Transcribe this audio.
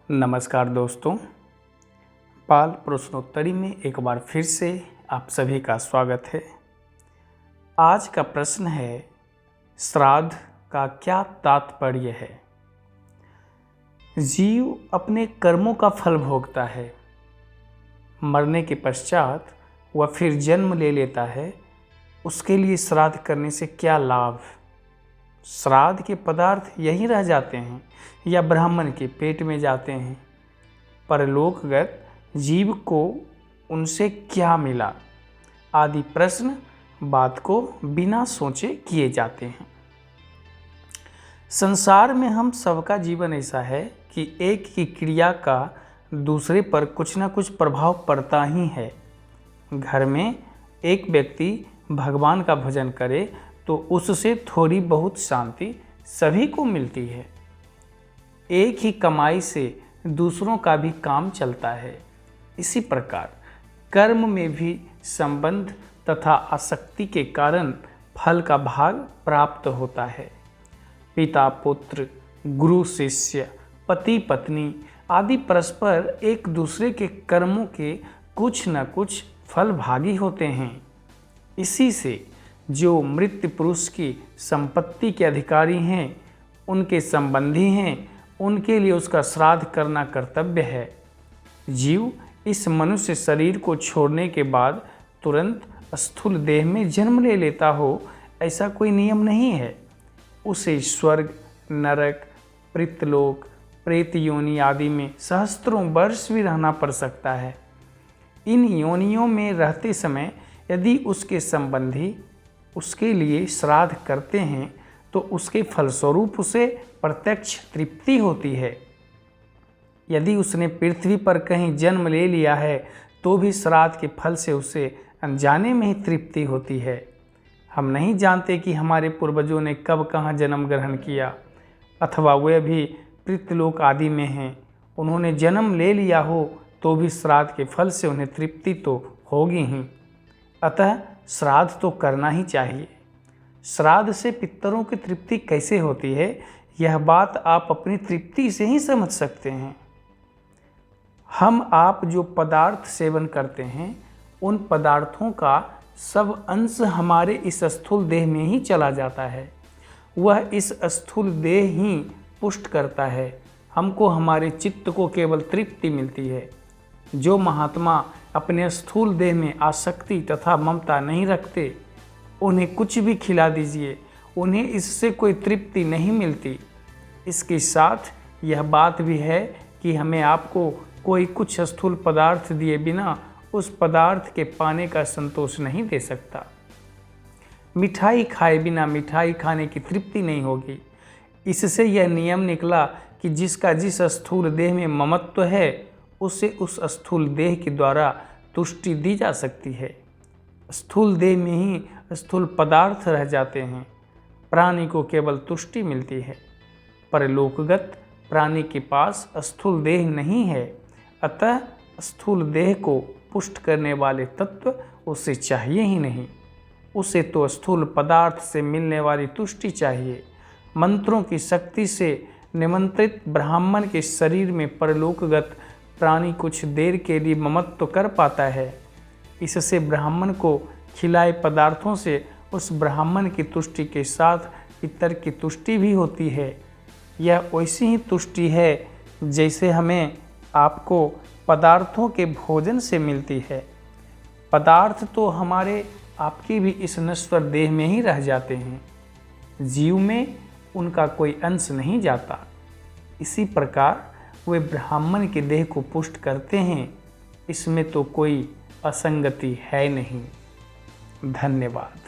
नमस्कार दोस्तों, बाल प्रश्नोत्तरी में एक बार फिर से आप सभी का स्वागत है। आज का प्रश्न है, श्राद्ध का क्या तात्पर्य है? जीव अपने कर्मों का फल भोगता है। मरने के पश्चात वह फिर जन्म ले लेता है। उसके लिए श्राद्ध करने से क्या लाभ? श्राद्ध के पदार्थ यहीं रह जाते हैं या ब्राह्मण के पेट में जाते हैं? परलोकगत जीव को उनसे क्या मिला? आदि प्रश्न बात को बिना सोचे किए जाते हैं। संसार में हम सबका जीवन ऐसा है कि एक ही क्रिया का दूसरे पर कुछ न कुछ प्रभाव पड़ता ही है। घर में एक व्यक्ति भगवान का भजन करे तो उससे थोड़ी बहुत शांति सभी को मिलती है। एक ही कमाई से दूसरों का भी काम चलता है। इसी प्रकार कर्म में भी संबंध तथा आसक्ति के कारण फल का भाग प्राप्त होता है। पिता पुत्र, गुरु शिष्य, पति पत्नी आदि परस्पर एक दूसरे के कर्मों के कुछ न कुछ फल भागी होते हैं। इसी से जो मृत पुरुष की संपत्ति के अधिकारी हैं, उनके संबंधी हैं, उनके लिए उसका श्राद्ध करना कर्तव्य है। जीव इस मनुष्य शरीर को छोड़ने के बाद तुरंत स्थूल देह में जन्म ले लेता हो, ऐसा कोई नियम नहीं है। उसे स्वर्ग, नरक, पितृलोक, प्रेत योनि आदि में सहस्त्रों वर्ष भी रहना पड़ सकता है। इन योनियों में रहते समय यदि उसके संबंधी उसके लिए श्राद्ध करते हैं तो उसके फलस्वरूप उसे प्रत्यक्ष तृप्ति होती है। यदि उसने पृथ्वी पर कहीं जन्म ले लिया है तो भी श्राद्ध के फल से उसे अनजाने में ही तृप्ति होती है। हम नहीं जानते कि हमारे पूर्वजों ने कब कहाँ जन्म ग्रहण किया, अथवा वे भी पितृलोक आदि में हैं। उन्होंने जन्म ले लिया हो तो भी श्राद्ध के फल से उन्हें तृप्ति तो होगी ही। अतः श्राद्ध तो करना ही चाहिए। श्राद्ध से पितरों की तृप्ति कैसे होती है, यह बात आप अपनी तृप्ति से ही समझ सकते हैं। हम आप जो पदार्थ सेवन करते हैं, उन पदार्थों का सब अंश हमारे इस स्थूल देह में ही चला जाता है। वह इस स्थूल देह ही पुष्ट करता है। हमको हमारे चित्त को केवल तृप्ति मिलती है। जो महात्मा अपने स्थूल देह में आसक्ति तथा ममता नहीं रखते, उन्हें कुछ भी खिला दीजिए, उन्हें इससे कोई तृप्ति नहीं मिलती। इसके साथ यह बात भी है कि हमें आपको कोई कुछ स्थूल पदार्थ दिए बिना उस पदार्थ के पाने का संतोष नहीं दे सकता। मिठाई खाए बिना मिठाई खाने की तृप्ति नहीं होगी। इससे यह नियम निकला कि जिसका जिस स्थूल देह में ममत्व है, उसे उस स्थूल देह के द्वारा तुष्टि दी जा सकती है। स्थूल देह में ही स्थूल पदार्थ रह जाते हैं। प्राणी को केवल तुष्टि मिलती है। परलोकगत प्राणी के पास स्थूल देह नहीं है, अतः स्थूल देह को पुष्ट करने वाले तत्व उसे चाहिए ही नहीं। उसे तो स्थूल पदार्थ से मिलने वाली तुष्टि चाहिए। मंत्रों की शक्ति से निमंत्रित ब्राह्मण के शरीर में परलोकगत प्राणी कुछ देर के लिए ममत्व कर पाता है। इससे ब्राह्मण को खिलाए पदार्थों से उस ब्राह्मण की तुष्टि के साथ पितर की तुष्टि भी होती है। यह वैसी ही तुष्टि है जैसे हमें आपको पदार्थों के भोजन से मिलती है। पदार्थ तो हमारे आपके भी इस नश्वर देह में ही रह जाते हैं। जीव में उनका कोई अंश नहीं जाता। इसी प्रकार वे ब्राह्मण के देह को पुष्ट करते हैं। इसमें तो कोई असंगति है नहीं। धन्यवाद।